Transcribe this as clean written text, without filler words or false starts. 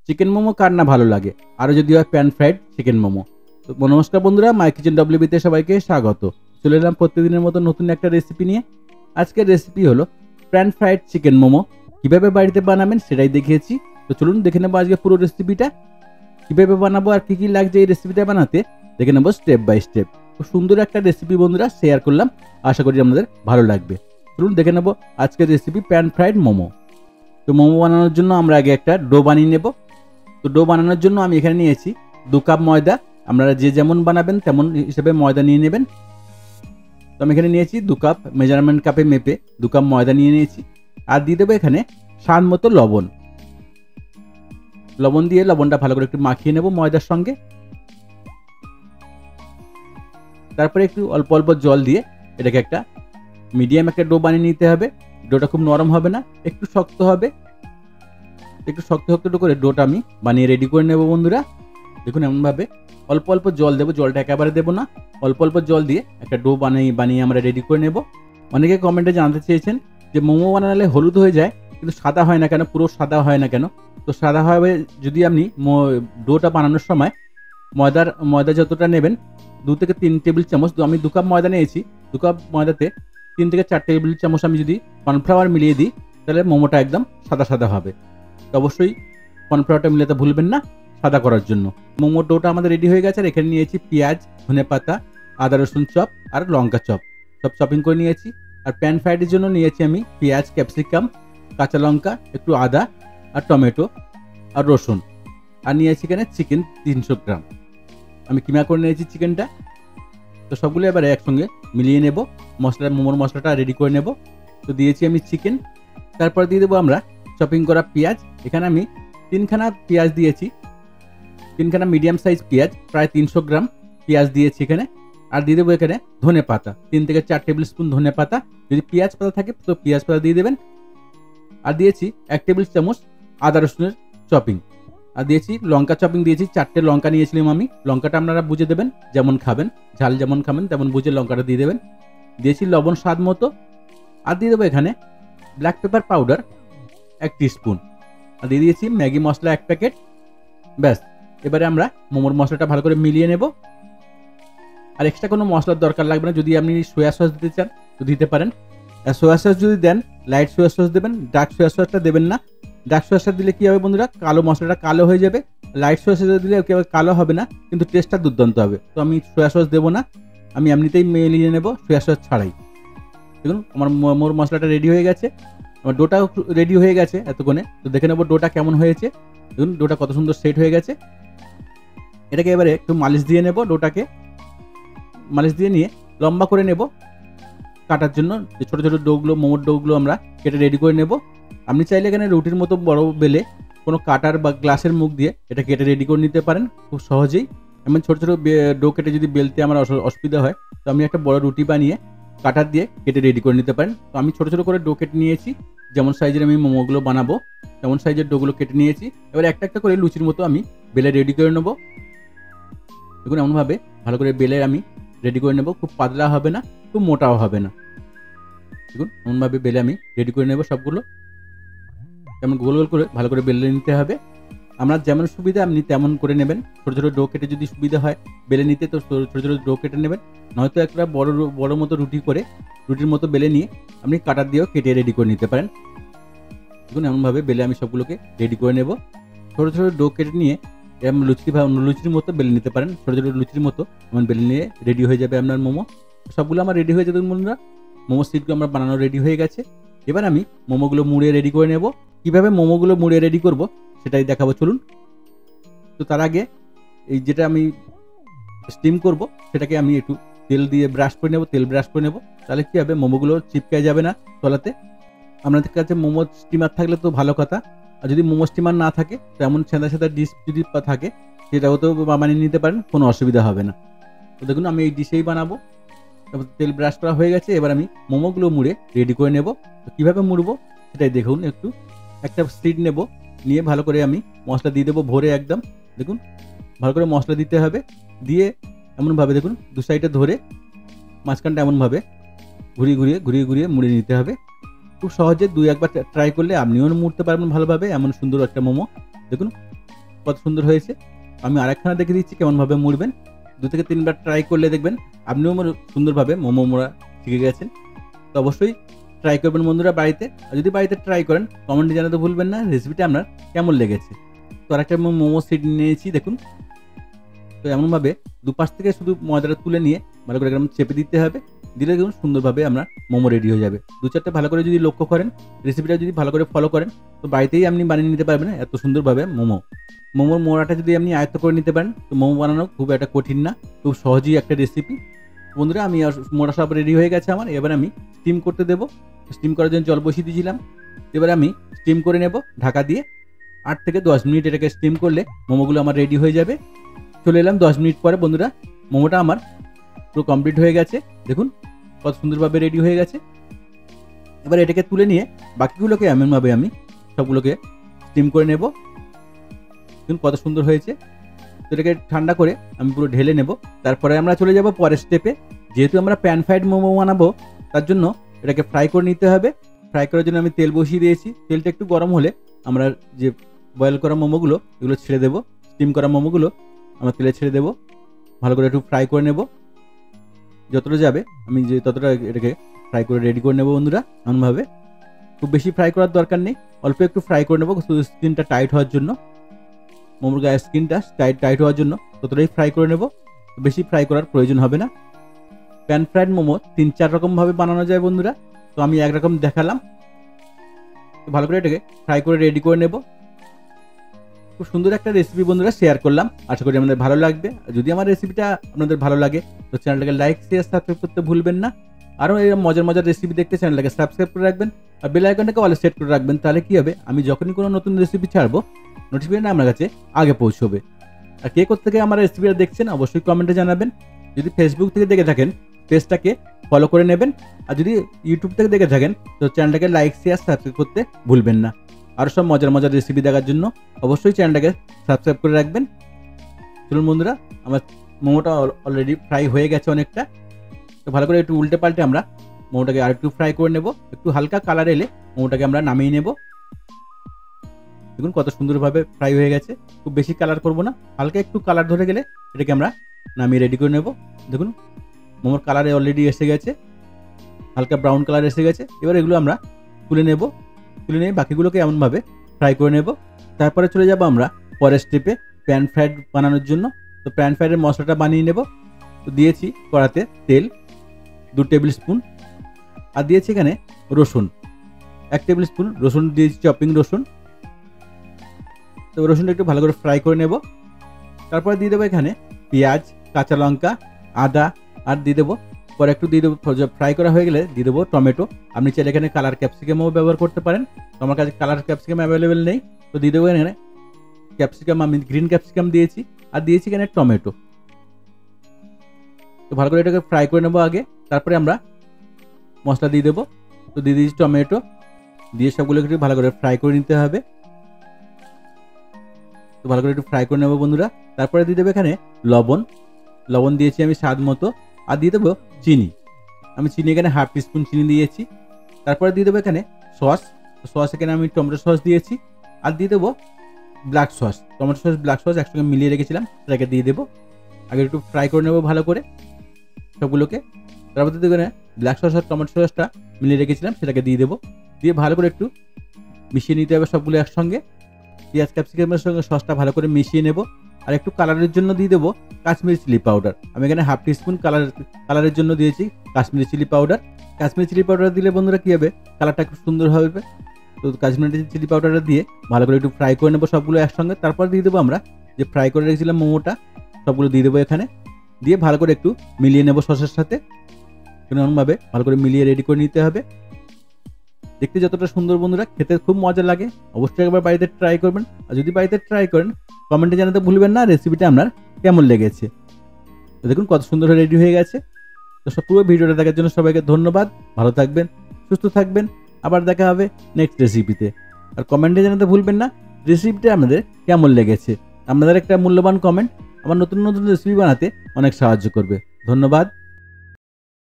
Chicken momo কার না ভালো লাগে, আরও যদি হয় প্যান ফ্রাইড চিকেন মোমো। তো নমস্কার বন্ধুরা, মাই কিচেন ডব্লিউবিতে সবাইকে স্বাগত। চলে এলাম প্রতিদিনের মতো নতুন একটা রেসিপি নিয়ে। আজকের রেসিপি হলো প্যান ফ্রাইড চিকেন মোমো। কীভাবে বাড়িতে বানাবেন সেটাই দেখিয়েছি। তো চলুন দেখে নেবো আজকে পুরো রেসিপিটা কীভাবে বানাবো আর কী কী লাগছে এই রেসিপিটা বানাতে, দেখে নেবো স্টেপ বাই স্টেপ। খুব সুন্দর একটা রেসিপি বন্ধুরা শেয়ার করলাম, আশা করি আমাদের ভালো লাগবে। চলুন দেখে নেবো আজকের রেসিপি প্যান ফ্রাইড মোমো। তো মোমো বানানোর জন্য আমরা আগে একটা ডো বানিয়ে নেব। তো ডো বানানোর জন্য আমি এখানে নিয়েছি 2 কাপ ময়দা। আপনারা যে যেমন বানাবেন তেমন হিসেবে ময়দা নিয়ে নেবেন। তো আমি এখানে নিয়েছি 2 কাপ, মেজারমেন্ট কাপে মেপে 2 কাপ ময়দা নিয়ে নিয়েছি। আর দিয়ে দেবো এখানে স্বাদ মতো লবণ। লবণ দিয়ে লবণটা ভালো করে একটু মাখিয়ে নেব ময়দার সঙ্গে। তারপরে একটু অল্প অল্প জল দিয়ে এটাকে একটা মিডিয়াম একটা ডো বানিয়ে নিতে হবে। ডোটা খুব নরম হবে না, একটু শক্ত হবে। একটু শক্ত শক্ত করে ডোটা আমি বানিয়ে রেডি করে নেব বন্ধুরা। দেখুন এমনভাবে অল্প অল্প জল দেবো, জলটা একেবারে দেবো না, অল্প অল্প জল দিয়ে একটা ডো বানিয়ে আমরা রেডি করে নেব। অনেকে কমেন্টে জানতে চেয়েছেন যে মোমো বানালে হলুদ হয়ে যায় কিন্তু সাদা হয় না কেন, পুরো সাদা হয় না কেন। তো সাদা হবে যদি আপনি ডোটা বানানোর সময় ময়দা যতটা নেবেন 2 থেকে 3 টেবিল চামচ, আমি 2 কাপ ময়দা নিয়েছি, 2 কাপ ময়দাতে 3 থেকে 4 টেবিল চামচ আমি যদি কর্নফ্লাওয়ার মিলিয়ে দিই তাহলে মোমোটা একদম সাদা সাদা হবে। তো অবশ্যই কর্নফ্লাওয়ারটা মিলাতে ভুলবেন না সাদা করার জন্য। মোমোর ডোটা আমাদের রেডি হয়ে গেছে। আর এখানে নিয়েছি পেঁয়াজ, ধনেপাতা, আদা রসুন চপ আর লঙ্কা চপ, সব চপিং করে নিয়েছি। আর প্যান ফ্রাইডের জন্য নিয়েছি আমি পেঁয়াজ, ক্যাপসিকাম, কাঁচা লঙ্কা, একটু আদা আর টমেটো আর রসুন। আর নিয়েছি এখানে চিকেন 300 গ্রাম। আমি কিমা করে নিয়েছি চিকেনটা। তো সবগুলো এবারে একসঙ্গে মিলিয়ে নেব, মোমোর মশলাটা রেডি করে নেব। তো দিয়েছি আমি চিকেন, তারপর দিয়ে দেবো আমরা চপিং করা পেঁয়াজ। এখানে আমি 3খানা পেঁয়াজ দিয়েছি, 3খানা মিডিয়াম সাইজ পেঁয়াজ, প্রায় 300 গ্রাম পেঁয়াজ দিয়েছি এখানে। আর দিয়ে দেবো এখানে ধনে পাতা, 3 থেকে 4 টেবিল স্পুন ধনে পাতা। যদি পেঁয়াজ পাতা থাকে তো পেঁয়াজ পাতা দিয়ে দেবেন। আর দিয়েছি 1 টেবিল চামচ আদা রসুনের চপিং। আর দিয়েছি লঙ্কা চপিং, দিয়েছি 4টে লঙ্কা নিয়েছিলাম আমি। লঙ্কাটা আপনারা বুঝে দেবেন, যেমন খাবেন, ঝাল যেমন খাবেন তেমন বুঝে লঙ্কাটা দিয়ে দেবেন। দিয়েছি লবণ স্বাদ মতো। আর দিয়ে দেবো এখানে ব্ল্যাক পেপার পাউডার 1 টিস্পুন। আর দিয়ে দিয়েছি ম্যাগি মশলা 1 প্যাকেট। ব্যাস, এবারে আমরা মোমোর মশলাটা ভালো করে মিলিয়ে নেব। আর এক্সট্রা কোনো মশলার দরকার লাগবে না। যদি আপনি সোয়া সস দিতে চান তো দিতে পারেন। আর সোয়া সস যদি দেন লাইট সোয়া সস দেবেন, ডার্ক সোয়া সসটা দেবেন না। ডার্ক সোয়া সস দিলে কী হবে বন্ধুরা, কালো মশলাটা কালো হয়ে যাবে। লাইট সোয়া সস দিলে একেবারে কালো হবে না, কিন্তু টেস্টটা দুর্দান্ত হবে। তো আমি সোয়া সস দেবো না, আমি এমনিতেই মিলিয়ে নেব সোয়া সস ছাড়াই। দেখুন আমার মোমোর মশলাটা রেডি হয়ে গেছে, আমার ডোটাও রেডি হয়ে গেছে এতক্ষণে। তো দেখে নেবো ডোটা কেমন হয়েছে। দেখুন ডোটা কত সুন্দর সেট হয়ে গেছে। এটাকে এবারে একটু মালিশ দিয়ে নেব, ডোটাকে মালিশ দিয়ে নিয়ে লম্বা করে নেব কাটার জন্য। যে ছোটো ছোটো ডোগুলো, মোমোর ডোগুলো আমরা কেটে রেডি করে নেব। আপনি চাইলে এখানে রুটির মতো বড় বেলে কোনো কাটার বা গ্লাসের মুখ দিয়ে এটা কেটে রেডি করে নিতে পারেন খুব সহজেই। এমন ছোটো ছোটো ডো কেটে যদি বেলতে আমার অসুবিধা হয় তো আমি একটা বড় রুটি বানিয়ে কাটার দিয়ে কেটে রেডি করে নিতে পারেন। তো আমি ছোটো ছোটো করে ডো কেটে নিয়েছি, যেমন সাইজের আমি মোমোগুলো বানাবো তেমন সাইজের ডোগুলো কেটে নিয়েছি। এবার একটা একটা করে লুচির মতো আমি বেলে রেডি করে নেবো। দেখুন এমনভাবে ভালো করে বেলে আমি রেডি করে নেব। খুব পাতলা হবে না, খুব মোটাও হবে না। দেখুন এমনভাবে বেলে আমি রেডি করে নেব সবগুলো। তেমন গোল গোল করে ভালো করে বেলে নিতে হবে। আপনার যেমন সুবিধা আপনি তেমন করে নেবেন। ছোটো ছোটো ডো কেটে যদি সুবিধা হয় বেলে নিতে তো ছোটো ছোটো ডো কেটে নেবেন, নয়তো একটা বড় মতো রুটি করে রুটির মতো বেলে নিয়ে আপনি কাটার দিয়েও কেটে রেডি করে নিতে পারেন। দেখুন এমনভাবে বেলে আমি সবগুলোকে রেডি করে নেব। ছোটো ছোটো ডো কেটে নিয়ে এরকম লুচির মতো বেলে নিতে পারেন। ছোটো ছোটো লুচির মতো এমন বেলে নিয়ে রেডি হয়ে যাবে আপনার মোমো। সবগুলো আমার রেডি হয়ে যাবে বন্ধুরা। মোমো স্টিকগুলো আমার বানানো রেডি হয়ে গেছে। এবার আমি মোমোগুলো মুড়ে রেডি করে নেব। কীভাবে মোমোগুলো মুড়ে রেডি করব সেটাই দেখাবো, চলুন। তো তার আগে এই যেটা আমি স্টিম করব সেটাকে আমি একটু তেল দিয়ে ব্রাশ করে নেব, তেল ব্রাশ করে নেব। তাহলে কী হবে, মোমোগুলো চিপকে যাবে না তলাতে। আপনাদের কাছে মোমো স্টিমার থাকলে তো ভালো কথা, আর যদি মোমো স্টিমার না থাকে তেমন সাদা সাদা ডিশ যদি থাকে সেটাও তো বানিয়ে নিতে পারেন, কোনো অসুবিধা হবে না। তো দেখুন আমি এই ডিশেই বানাবো। তারপর তেল ব্রাশ করা হয়ে গেছে, এবার আমি মোমোগুলো মুড়ে রেডি করে নেব। তো কীভাবে মুড়বো সেটাই দেখুন। একটা স্টিক নেব, নিয়ে ভালো করে আমি মশলা দিয়ে দেবো ভরে একদম। দেখুন ভালো করে মশলা দিতে হবে, দিয়ে এমনভাবে দেখুন 2 সাইডে ধরে মাঝখানটা এমনভাবে ঘুরিয়ে মুড়ে নিতে হবে। খুব সহজে 2-1 বার ট্রাই করলে আপনিও মুড়তে পারবেন ভালোভাবে, এমন সুন্দর একটা মোমো। দেখুন কত সুন্দর হয়েছে। আমি আরেকখানা দেখে দিচ্ছি কেমনভাবে মুড়বেন। 2 থেকে 3 বার ট্রাই করলে দেখবেন আপনিও সুন্দরভাবে মোমো মোড়া শিখে গেছেন। তো অবশ্যই ট্রাই করবেন বন্ধুরা বাড়িতে। আর যদি বাড়িতে ট্রাই করেন কমেন্টে জানাতে ভুলবেন না রেসিপিটা আপনার কেমন লেগেছে। তো আরেকটা মোমো সেট নিয়েছি দেখুন। তো এমনভাবে দুপাশ থেকে শুধু ময়দাটা তুলে নিয়ে ভালো করে একদম চেপে দিতে হবে। দিলে দেখুন সুন্দরভাবে আমরা মোমো রেডি হয়ে যাবে। 2-4টা ভালো করে যদি লক্ষ্য করেন, রেসিপিটা যদি ভালো করে ফলো করেন, তো বাড়িতেই আপনি বানিয়ে নিতে পারবেন এত সুন্দরভাবে মোমোর মোড়াটা যদি আপনি আয়ত্ত করে নিতে পারেন, তো মোমো বানানো খুব একটা কঠিন না, খুব সহজেই একটা রেসিপি। বন্ধুরা আমি মোড়া সব রেডি হয়ে গেছে আমার। এবার আমি স্টিম করতে দেবো। স্টিম করার জন্য জল বসিয়ে দিয়েছিলাম। এবার আমি স্টিম করে নেব ঢাকা দিয়ে। 8 থেকে 10 মিনিট এটাকে স্টিম করলে মোমোগুলো আমার রেডি হয়ে যাবে। চলে এলাম 10 মিনিট পরে বন্ধুরা, মোমোটা আমার পুরো কমপ্লিট হয়ে গেছে। দেখুন কত সুন্দরভাবে রেডি হয়ে গেছে। এবার এটাকে তুলে নিয়ে বাকিগুলোকে এমনভাবে আমি সবগুলোকে স্টিম করে নেব। দেখুন কত সুন্দর হয়েছে। তো এটাকে ঠান্ডা করে আমি পুরো ঢেলে নেব। তারপরে আমরা চলে যাব পরের স্টেপে। যেহেতু আমরা প্যান ফ্রাইড মোমো বানাবো, তার জন্য এটাকে ফ্রাই করে নিতে হবে। ফ্রাই করার জন্য আমি তেল বসিয়ে দিয়েছি। তেলটা একটু গরম হলে আমরা যে বয়েল করা মোমোগুলো এগুলো ছেড়ে দেবো। স্টিম করা মোমোগুলো আমরা তেলে ছেড়ে দেবো। ভালো করে একটু ফ্রাই করে নেব। যতটা যাবে আমি যে ততটা এটাকে ফ্রাই করে রেডি করে নেব বন্ধুরা। এমনভাবে খুব বেশি ফ্রাই করার দরকার নেই, অল্প একটু ফ্রাই করে নেবো শুধু স্কিনটা টাইট হওয়ার জন্য। মোমোর গায়ের স্কিনটা টাইট হওয়ার জন্য ততটাই ফ্রাই করে নেব, বেশি ফ্রাই করার প্রয়োজন হবে না। প্যান ফ্রাইড মোমো 3-4 রকমভাবে বানানো যায় বন্ধুরা। তো আমি একরকম দেখালাম। তো ভালো করে এটাকে ফ্রাই করে রেডি করে নেব। খুব সুন্দর একটা রেসিপি বন্ধুরা শেয়ার করলাম। আশা করি আমাদের ভালো লাগবে। যদি আমার রেসিপিটা আপনাদের ভালো লাগে তো চ্যানেলটাকে লাইক শেয়ার সাবস্ক্রাইব করতে ভুলবেন না। আরও এরকম মজার রেসিপি দেখতে চ্যানেলটাকে সাবস্ক্রাইব করে রাখবেন আর বেল আইকনটাকে অলে সেট করে রাখবেন। তাহলে কি হবে, আমি যখনই কোনো নতুন রেসিপি ছাড়বো নোটিফিকেশন আমার কাছে আগে পৌঁছবে। আর কে কোথা আমার রেসিপিটা দেখছেন অবশ্যই কমেন্টে জানাবেন। যদি ফেসবুক থেকে দেখে থাকেন পেজটাকে ফলো করে নেবেন। আর যদি ইউটিউব থেকে দেখে থাকেন তো চ্যানেলটাকে লাইক শেয়ার সাবস্ক্রাইব করতে ভুলবেন না। আরও সব মজার রেসিপি দেখার জন্য অবশ্যই চ্যানেলটাকে সাবস্ক্রাইব করে রাখবেন। চলুন বন্ধুরা, আমার মোমোটা অলরেডি ফ্রাই হয়ে গেছে অনেকটা। তো ভালো করে একটু উল্টে পাল্টে আমরা মোমোটাকে আর একটু ফ্রাই করে নেব। একটু হালকা কালার এলে মোমোটাকে আমরা নামিয়ে নেব। দেখুন কত সুন্দরভাবে ফ্রাই হয়ে গেছে। খুব বেশি কালার করব না, হালকা একটু কালার ধরে গেলে এটাকে আমরা নামিয়ে রেডি করে নেব। দেখুন মোমোর কালারে অলরেডি এসে গেছে, হালকা ব্রাউন কালার এসে গেছে। এবার এগুলো আমরা তুলে নেব। তুলে নিয়ে বাকিগুলোকে এমনভাবে ফ্রাই করে নেব। তারপরে চলে যাব আমরা পরের স্টেপে প্যান ফ্রাইড বানানোর জন্য। তো প্যান ফ্রাইডের মশলাটা বানিয়ে নেব। তো দিয়েছি কড়াতে তেল 2 টেবিল স্পুন, আর দিয়েছি এখানে রসুন 1 টেবিল স্পুন। রসুন দিয়েছি চপিং রসুন। তো রসুনটা একটু ভালো করে ফ্রাই করে নেব। তারপরে দিয়ে দেবো এখানে পেঁয়াজ, কাঁচা লঙ্কা, আদা আর দিয়ে দেবো। পরে একটু দিয়ে দেবো, ফ্রাই করা হয়ে গেলে দিয়ে দেবো টমেটো। আপনি চাইলে এখানে কালার ক্যাপসিকামও ব্যবহার করতে পারেন। তো আমার কাছে কালার ক্যাপসিকাম অ্যাভেলেবেল নেই, তো দিয়ে দেবো এখানে ক্যাপসিকাম। আমি গ্রিন ক্যাপসিকাম দিয়েছি আর দিয়েছি এখানে টমেটো। তো ভালো করে এটাকে ফ্রাই করে নেবো আগে, তারপরে আমরা মশলা দিয়ে দেবো। তো দিয়ে দিয়েছি টমেটো, দিয়ে সবগুলো একটু ভালো করে ফ্রাই করে নিতে হবে। তো ভালো করে একটু ফ্রাই করে নেবো বন্ধুরা। তারপরে দিয়ে দেবো এখানে লবণ দিয়েছি আমি স্বাদ মতো। আর দিয়ে দেবো চিনি। আমি চিনি এখানে 1/2 টিস্পুন চিনি দিয়েছি। তারপরে দিয়ে দেবো এখানে সস এখানে আমি টমেটো সস দিয়েছি। আর দিয়ে দেবো black sauce, tomato sauce black sauce একসঙ্গে মিলিয়ে রেখেছিলাম, সেটাকে দিয়ে দেবো। আগে একটু ফ্রাই করে নেবো ভালো করে সবগুলোকে। তারপর দিয়ে দেবো ব্ল্যাক সস আর টমেটো সসটা মিলিয়ে রেখেছিলাম, সেটাকে দিয়ে দেবো। দিয়ে ভালো করে একটু মিশিয়ে নিতে হবে সবগুলো একসঙ্গে। পেঁয়াজ ক্যাপসিকামের সঙ্গে সসটা ভালো করে মিশিয়ে নেব। আর একটু কালারের জন্য দিয়ে দেবো কাশ্মীরি চিলি পাউডার। আমি এখানে 1/2 টিস্পুন কালারের জন্য দিয়েছি Kashmiri chilli powder. Kashmiri chilli powder দিলে বন্ধুরা কী হবে, কালারটা খুব সুন্দর হবে। তো কাশ্মীরি চিলি পাউডারটা দিয়ে ভালো করে একটু ফ্রাই করে নেবো সবগুলো একসঙ্গে। তারপর দিয়ে দেবো আমরা যে ফ্রাই করে রেখেছিলাম মোমোটা, সবগুলো দিয়ে দেবো এখানে। দিয়ে ভালো করে একটু মিলিয়ে নেবো সসের সাথে। এরকমভাবে ভালো করে মিলিয়ে রেডি করে নিতে হবে। দেখতে যতটা সুন্দর বন্ধুরা, খেতে খুব মজা লাগে। অবশ্যই একবার বাড়িতে ট্রাই করবেন। আর যদি বাড়িতে ট্রাই করেন কমেন্টে জানাতে ভুলবেন না রেসিপিটা আপনার কেমন লেগেছে। তো দেখুন কত সুন্দর রেডি হয়ে গেছে। তো পুরো ভিডিওটা দেখার জন্য সবাইকে ধন্যবাদ। ভালো থাকবেন, সুস্থ থাকবেন। আবার দেখা হবে নেক্সট রেসিপিতে। আর কমেন্টে জানাতে ভুলবেন না রেসিপিটা আপনাদের কেমন লেগেছে। আপনাদের একটা মূল্যবান কমেন্ট আমার নতুন রেসিপি বানাতে অনেক সাহায্য করবে। ধন্যবাদ।